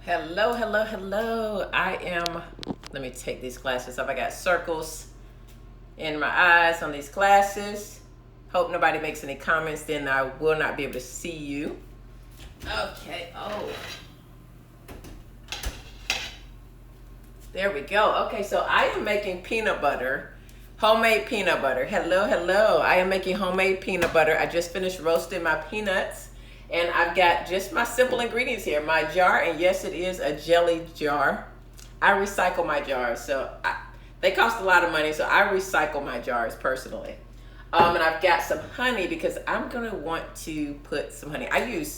Hello, hello, hello. Let me take these glasses off. I got circles in my eyes on these glasses. Hope nobody makes any comments, then I will not be able to see you. Okay, there we go. Okay, so I am making peanut butter, homemade peanut butter. Hello, hello. I am making homemade peanut butter. I just finished roasting my peanuts. And I've got just my simple ingredients here. My jar, and yes, it is a jelly jar. I recycle my jars, they cost a lot of money, so I recycle my jars personally. And I've got some honey because I'm gonna want to put some honey. I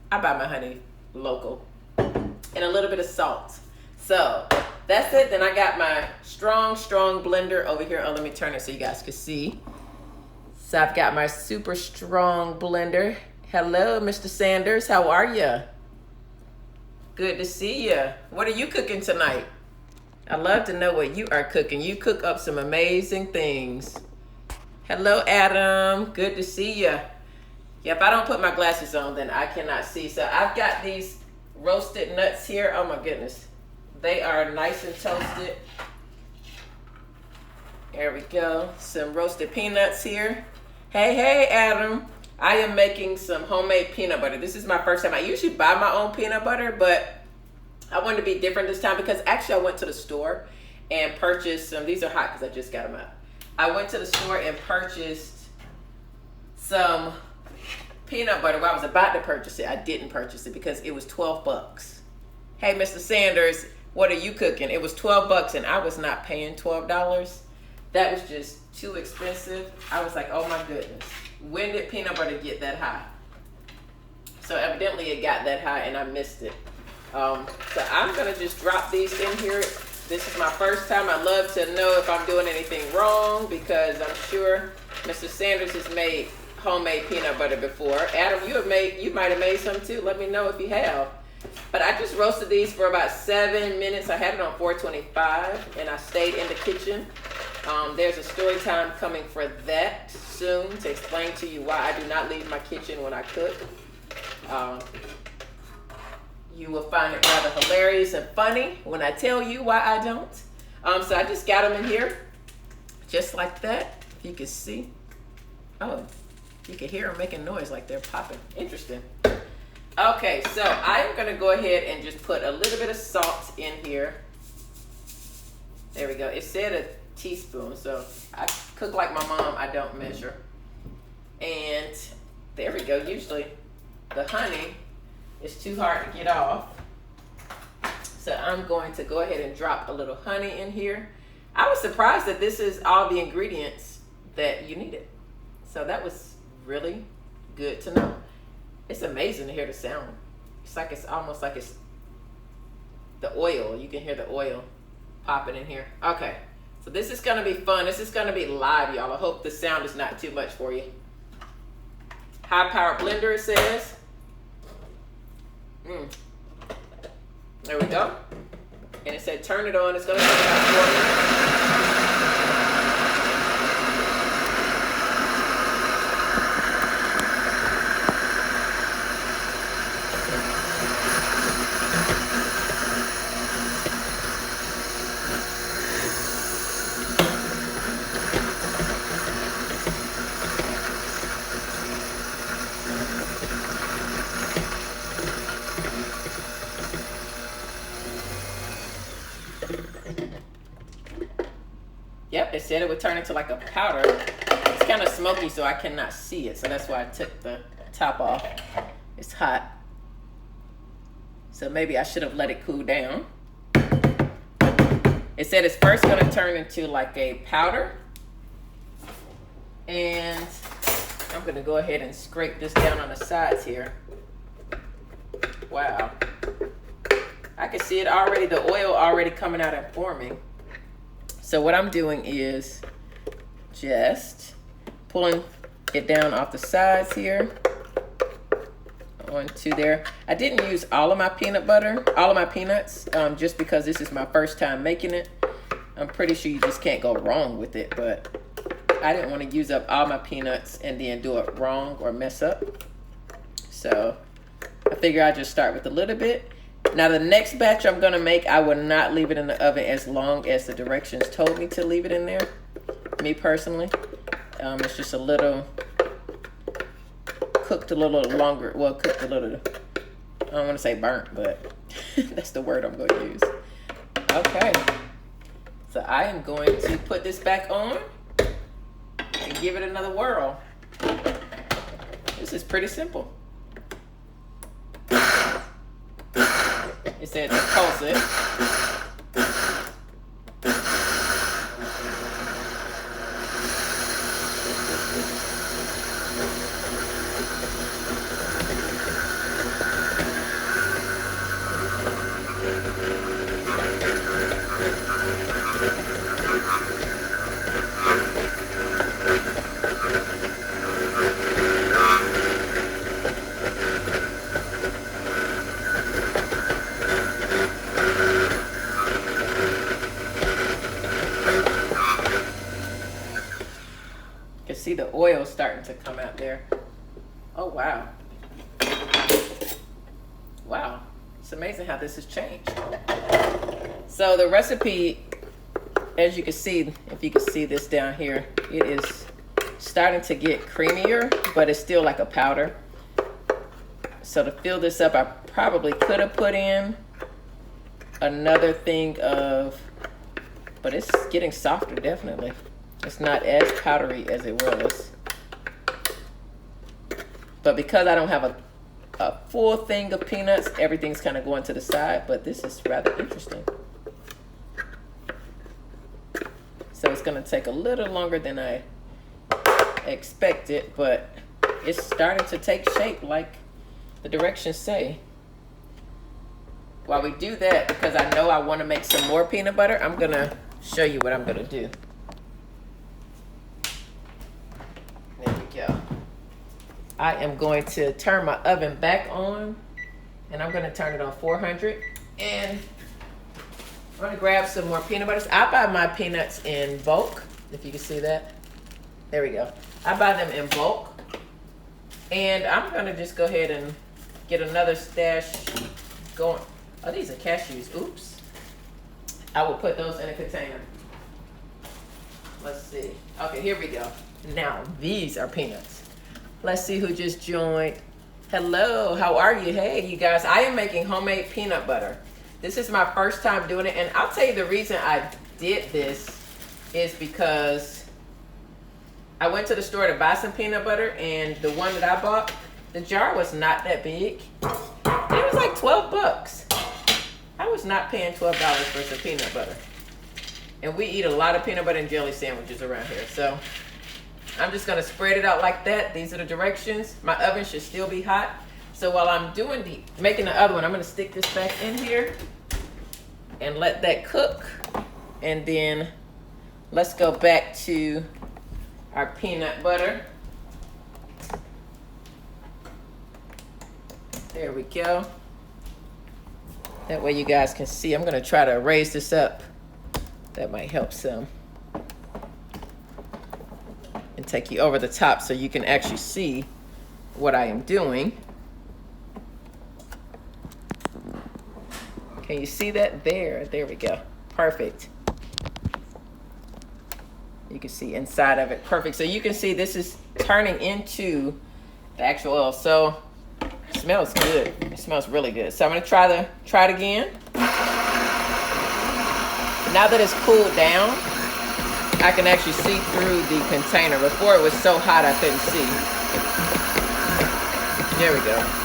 buy my honey local, and a little bit of salt. So that's it. Then I got my strong blender over here. Oh, let me turn it so you guys can see. So I've got my super strong blender. Hello, Mr. Sanders. How are you? Good to see you. What are you cooking tonight? I'd love to know what you are cooking. You cook up some amazing things. Hello, Adam. Good to see you. Yeah, if I don't put my glasses on, then I cannot see. So I've got these roasted nuts here. Oh, my goodness. They are nice and toasted. There we go. Some roasted peanuts here. Hey, Adam. I am making some homemade peanut butter. This is my first time. I usually buy my own peanut butter, but I wanted to be different this time because actually I went to the store and purchased some. These are hot because I just got them out. I went to the store and purchased some peanut butter. Well, I was about to purchase it. I didn't purchase it because it was 12 bucks. Hey, Mr. Sanders, what are you cooking? It was 12 bucks and I was not paying $12. That was just too expensive. I was like, oh my goodness. When did peanut butter get that high? So evidently it got that high and I missed it. So I'm gonna just drop these in here. This is my first time. I'd love to know if I'm doing anything wrong because I'm sure Mr. Sanders has made homemade peanut butter before. Adam, you might have made some too. Let me know if you have. But I just roasted these for about 7 minutes. I had it on 425 and I stayed in the kitchen. There's a story time coming for that soon to explain to you why I do not leave my kitchen when I cook. You will find it rather hilarious and funny when I tell you why I don't. So I just got them in here just like that. If you can see. Oh, you can hear them making noise like they're popping. Interesting. Okay, so I'm going to go ahead and just put a little bit of salt in here. There we go. It said a teaspoon, so I cook like my mom. I don't measure. And there we go. Usually the honey is too hard to get off, so I'm going to go ahead and drop a little honey in here. I was surprised that this is all the ingredients that you needed, so that was really good to know. It's amazing to hear the sound. It's almost like it's the oil. You can hear the oil popping in here. Okay. So this is going to be fun. This is going to be live, y'all. I hope the sound is not too much for you. High-powered blender, it says. There we go. And it said turn it on. It's going to take about 4 minutes. Yep, it said it would turn into like a powder. It's kind of smoky, so I cannot see it. So that's why I took the top off. It's hot. So maybe I should have let it cool down. It said it's first going to turn into like a powder. And I'm going to go ahead and scrape this down on the sides here. Wow. I can see it already, the oil already coming out and forming. So what I'm doing is just pulling it down off the sides here onto there. I didn't use all of my peanut butter, all of my peanuts, just because this is my first time making it. I'm pretty sure you just can't go wrong with it, but I didn't want to use up all my peanuts and then do it wrong or mess up. So I figure I'll just start with a little bit. Now the next batch I'm gonna make, I will not leave it in the oven as long as the directions told me to leave it in there. Me personally, it's just a little cooked a little longer. Well, cooked a little, I don't want to say burnt, but that's the word I'm going to use. Okay, so I am going to put this back on and give it another whirl. This is pretty simple. It said to pulse it. See the oil starting to come out there. Oh wow. Wow, it's amazing how this has changed. So the recipe, as you can see, if you can see this down here, it is starting to get creamier, but it's still like a powder. So to fill this up, I probably could have put in another thing of, but it's getting softer definitely. It's not as powdery as it was. But because I don't have a full thing of peanuts, everything's kind of going to the side, but this is rather interesting. So it's gonna take a little longer than I expected, but it's starting to take shape like the directions say. While we do that, because I know I wanna make some more peanut butter, I'm gonna show you what I'm gonna do. I am going to turn my oven back on, and I'm going to turn it on 400, and I'm going to grab some more peanut butters. I buy my peanuts in bulk, if you can see that. There we go. I buy them in bulk, and I'm going to just go ahead and get another stash going. Oh, these are cashews. Oops. I will put those in a container. Let's see. Okay, here we go. Now, these are peanuts. Let's see who just joined. Hello, how are you? Hey, you guys, I am making homemade peanut butter. This is my first time doing it, and I'll tell you the reason I did this is because I went to the store to buy some peanut butter, and the one that I bought, the jar was not that big. And it was like 12 bucks. I was not paying $12 for some peanut butter. And we eat a lot of peanut butter and jelly sandwiches around here, so I'm just gonna spread it out like that. These are the directions. My oven should still be hot. So while I'm making the other one, I'm gonna stick this back in here and let that cook. And then let's go back to our peanut butter. There we go. That way you guys can see. I'm gonna try to raise this up. That might help some. And take you over the top so you can actually see what I am doing. Can you see that there? There we go. Perfect. You can see inside of it. Perfect. So you can see this is turning into the actual oil. So it smells good. It smells really good. So I'm gonna try it again. Now that it's cooled down, I can actually see through the container. Before it was so hot I couldn't see. There we go.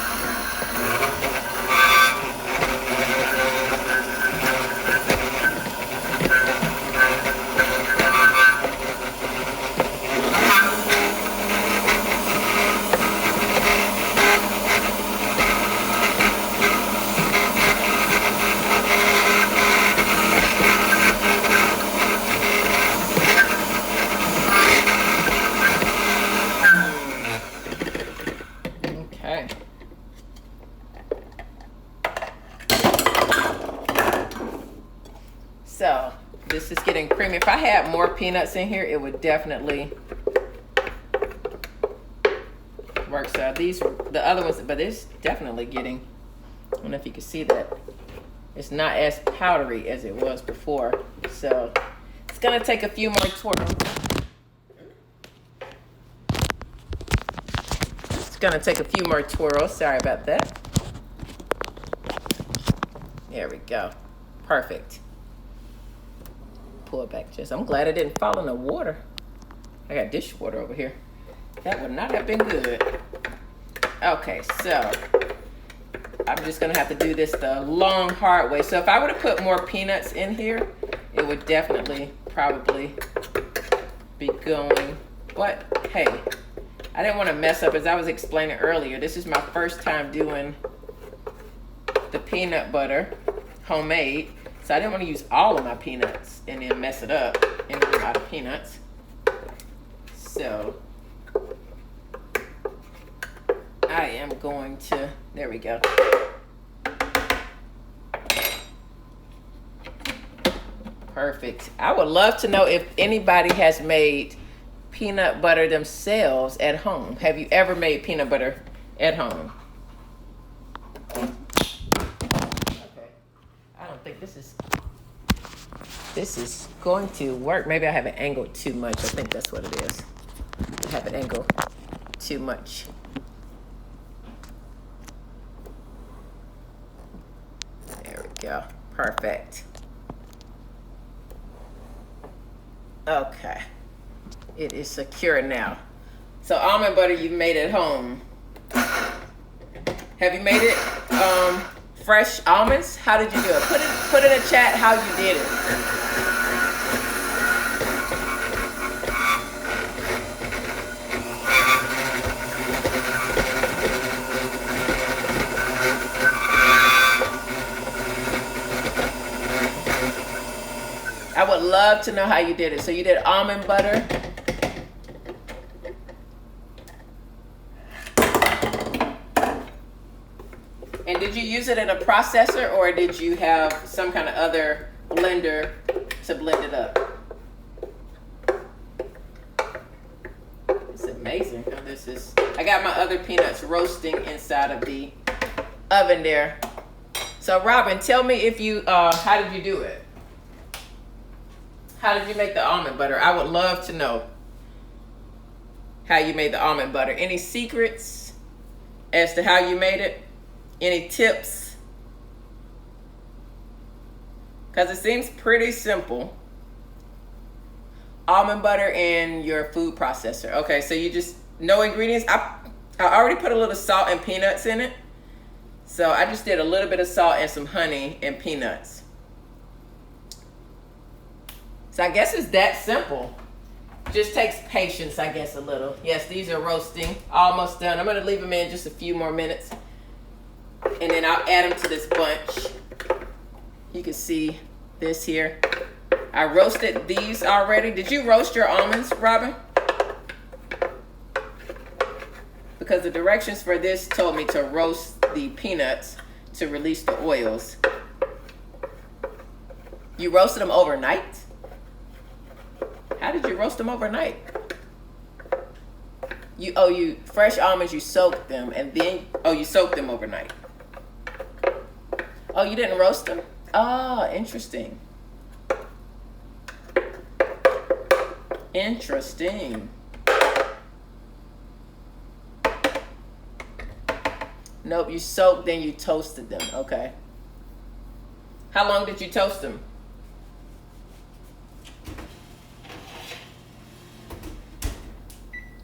So this is getting creamy. If I had more peanuts in here, it would definitely work. So these, the other ones, but it's definitely getting, I don't know if you can see that. It's not as powdery as it was before. So it's gonna take a few more twirls. It's gonna take a few more twirls. Sorry about that. There we go. Perfect. Pull it back just. I'm glad it didn't fall in the water. I got dishwater over here. That would not have been good. Okay, so I'm just gonna have to do this the long, hard way. So if I were to put more peanuts in here, it would definitely probably be going. But hey, I didn't want to mess up, as I was explaining earlier. This is my first time doing the peanut butter homemade. So I didn't want to use all of my peanuts and then mess it up and run out of peanuts. So I am going to, there we go. Perfect. I would love to know if anybody has made peanut butter themselves at home. Have you ever made peanut butter at home? Okay. I don't think this is going to work. Maybe I have it angled too much. I think that's what it is. I have it angled too much. There we go. Perfect. Okay. It is secure now. So almond butter you've made at home. Have you made it fresh almonds? How did you do it? Put in the chat how you did it. I would love to know how you did it. So you did almond butter. And did you use it in a processor, or did you have some kind of other blender to blend it up? It's amazing how this is. I got my other peanuts roasting inside of the oven there. So Robin, tell me if you, how did you do it? How did you make the almond butter? I would love to know how you made the almond butter. Any secrets as to how you made it? Any tips? Because it seems pretty simple. Almond butter and your food processor. Okay, so you just, no ingredients. I already put a little salt and peanuts in it. So I just did a little bit of salt and some honey and peanuts. So I guess it's that simple. Just takes patience, I guess, a little. Yes, these are roasting. Almost done. I'm going to leave them in just a few more minutes. And then I'll add them to this bunch. You can see this here. I roasted these already. Did you roast your almonds, Robin? Because the directions for this told me to roast the peanuts to release the oils. You roasted them overnight? How did you roast them overnight? You fresh almonds, you soaked them, and then, you soaked them overnight. Oh, you didn't roast them? Oh, interesting. Interesting. Nope, you soaked, then you toasted them. Okay. How long did you toast them?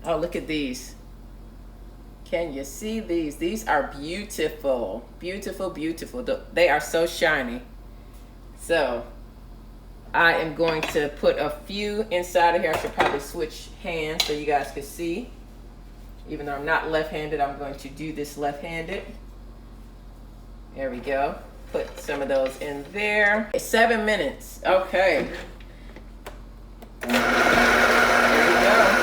Oh, look at these. Can you see these? These are beautiful. Beautiful, beautiful. They are so shiny. So I am going to put a few inside of here. I should probably switch hands so you guys can see. Even though I'm not left-handed, I'm going to do this left-handed. There we go. Put some of those in there. 7 minutes. Okay. There we go.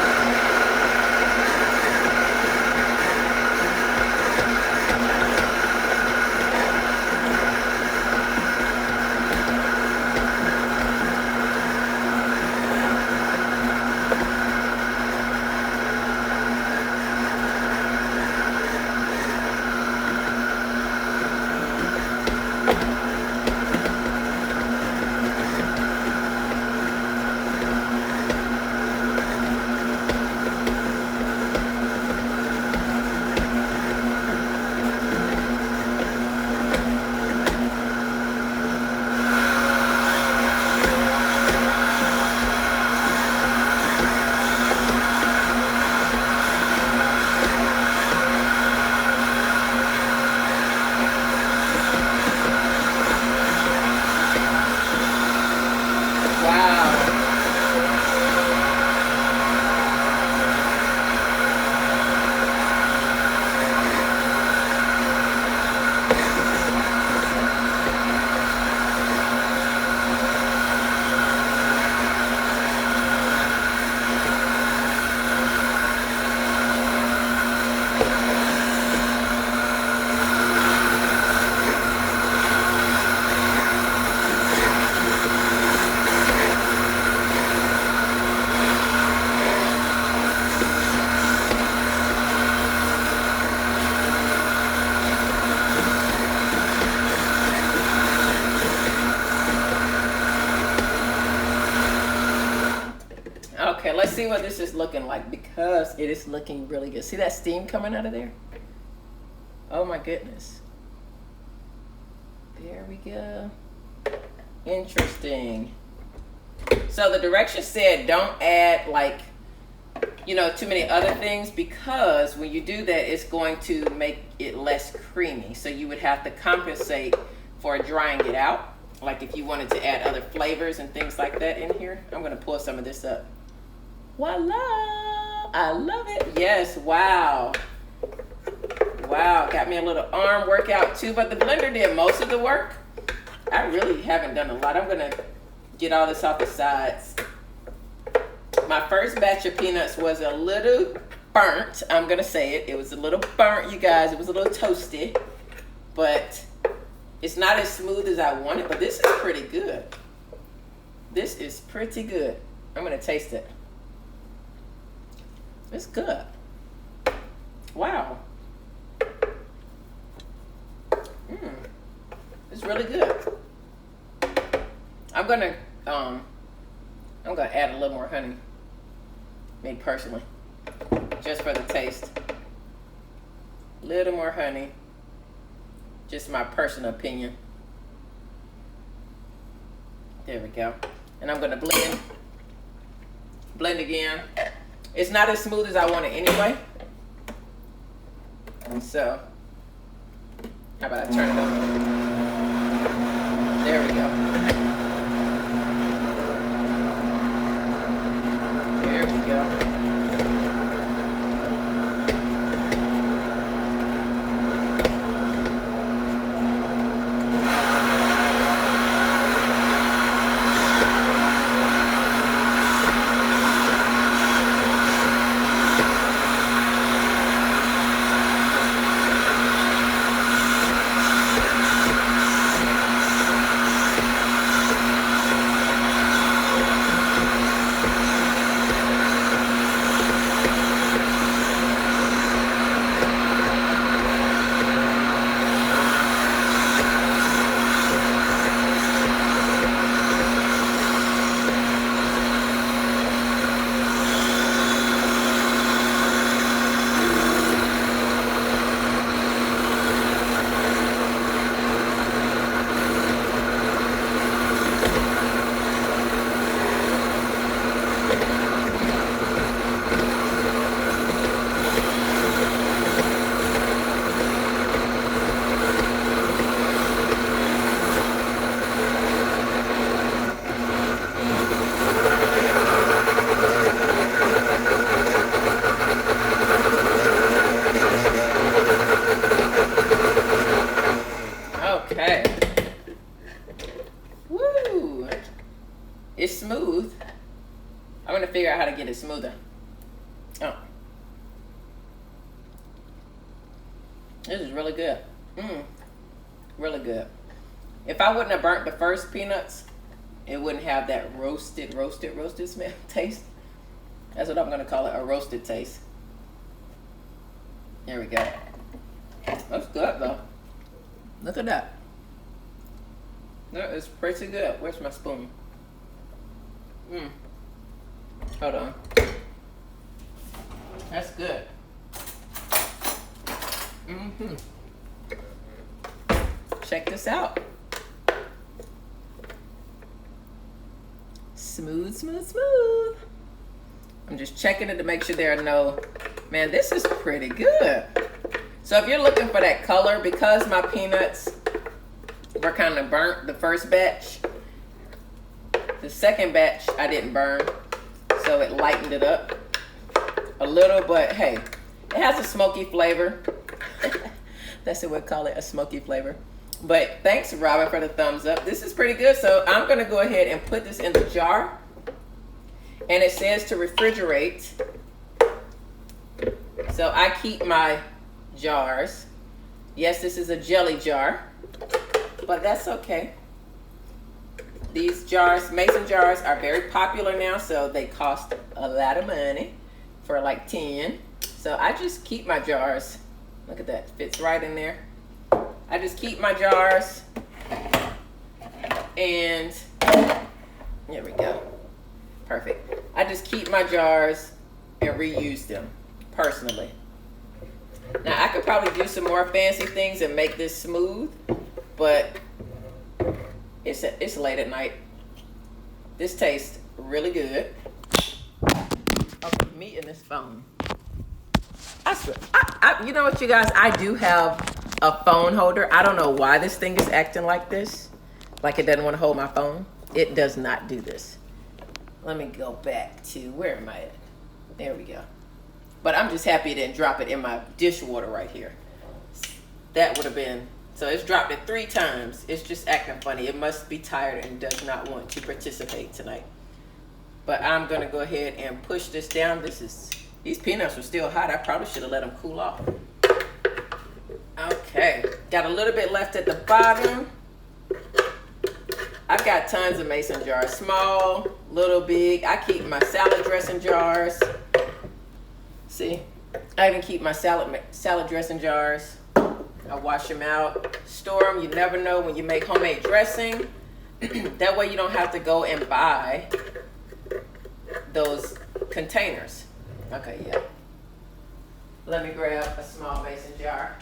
see what this is looking like because it is looking really good. See that steam coming out of there? Oh my goodness. There we go. Interesting. So the directions said don't add like, you know, too many other things because when you do that, it's going to make it less creamy. So you would have to compensate for drying it out. Like if you wanted to add other flavors and things like that in here. I'm going to pull some of this up. Voila! I love it. Yes, wow. Wow, got me a little arm workout too, but the blender did most of the work. I really haven't done a lot. I'm gonna get all this off the sides. My first batch of peanuts was a little burnt. I'm gonna say it. It was a little burnt, you guys. It was a little toasty, but it's not as smooth as I wanted, but this is pretty good. This is pretty good. I'm gonna taste it. It's good. Wow. It's really good. I'm gonna add a little more honey. Me personally, just for the taste. Little more honey. Just my personal opinion. There we go. And I'm gonna blend. Blend again. It's not as smooth as I want it anyway. And so, how about I turn it over? There we go. There we go. It's smooth. I'm gonna figure out how to get it smoother. Oh, this is really good. Really good. If I wouldn't have burnt the first peanuts, it wouldn't have that roasted smell taste. That's what I'm gonna call it, a roasted taste. There we go. That's good though. Look at that. That is pretty good. Where's my spoon? Hold on. That's good. Check this out. Smooth, smooth, smooth. I'm just checking it to make sure there are no, man, this is pretty good. So if you're looking for that color, because my peanuts were kind of burnt the first batch, the second batch I didn't burn, so it lightened it up a little, but hey, it has a smoky flavor. That's what we call it, a smoky flavor. But thanks, Robin, for the thumbs up. This is pretty good, so I'm gonna go ahead and put this in the jar. And it says to refrigerate. So I keep my jars. Yes, this is a jelly jar, but that's okay. These jars, mason jars, are very popular now, so they cost a lot of money for like 10. So I just keep my jars. Look at that, fits right in there. I just keep my jars, and there we go. Perfect. I just keep my jars and reuse them personally. Now I could probably do some more fancy things and make this smooth, but it's late at night. This tastes really good. Okay, me and this phone. I swear, you know what, you guys? I do have a phone holder. I don't know why this thing is acting like this. Like it doesn't want to hold my phone. It does not do this. Let me go back to, where am I at? There we go. But I'm just happy it didn't drop it in my dishwater right here. That would have been, so it's dropped it 3 times. It's just acting funny. It must be tired and does not want to participate tonight. But I'm gonna go ahead and push this down. These peanuts were still hot. I probably should have let them cool off. Okay, got a little bit left at the bottom. I've got tons of mason jars, small, little, big. I keep my salad dressing jars. See, I even keep my salad dressing jars. I wash them out, store them. You never know when you make homemade dressing. That way you don't have to go and buy those containers. Okay, yeah. Let me grab a small mason jar.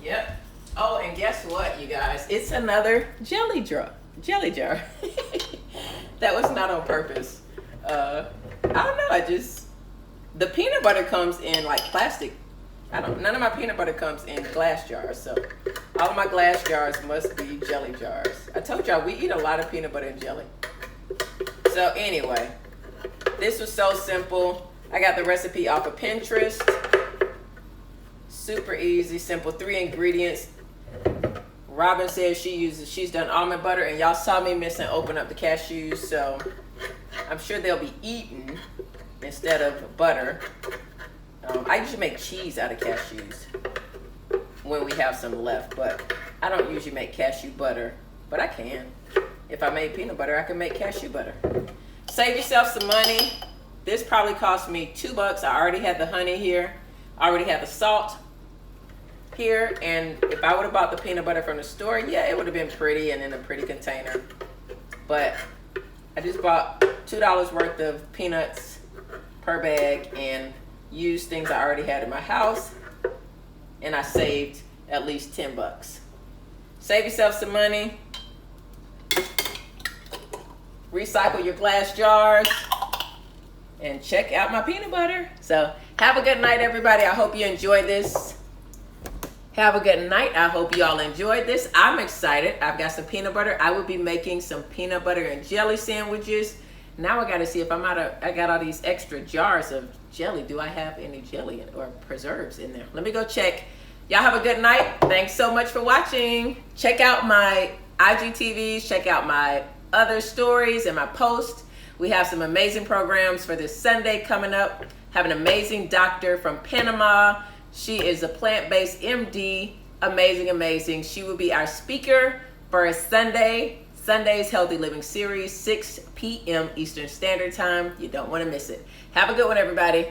Yep. Oh, and guess what, you guys? It's another jelly jar. That was not on purpose. I don't know. The peanut butter comes in like plastic. None of my peanut butter comes in glass jars. So all of my glass jars must be jelly jars. I told y'all we eat a lot of peanut butter and jelly. So anyway, this was so simple. I got the recipe off of Pinterest. Super easy, simple, 3 ingredients. Robin says she's done almond butter, and y'all saw me miss and open up the cashews, so I'm sure they'll be eaten instead of butter. I usually make cheese out of cashews when we have some left, but I don't usually make cashew butter, but I can. If I made peanut butter, I can make cashew butter. Save yourself some money. This probably cost me $2. I already had the honey here. I already had the salt here, and if I would have bought the peanut butter from the store, yeah, it would have been pretty and in a pretty container. But I just bought $2 worth of peanuts per bag and used things I already had in my house, and I saved at least $10. Save yourself some money. Recycle your glass jars and check out my peanut butter. So have a good night, everybody. I hope you enjoyed this. Have a good night. I hope you all enjoyed this. I'm excited. I've got some peanut butter. I will be making some peanut butter and jelly sandwiches. Now I got to see if I got all these extra jars of jelly. Do I have any jelly or preserves in there? Let me go check. Y'all have a good night. Thanks so much for watching. Check out my IGTVs. Check out my other stories and my posts. We have some amazing programs for this Sunday coming up. Have an amazing doctor from Panama. She is a plant-based MD. Amazing, amazing. She will be our speaker for a Sunday's Healthy Living Series, 6 p.m. Eastern Standard Time. You don't want to miss it. Have a good one, everybody.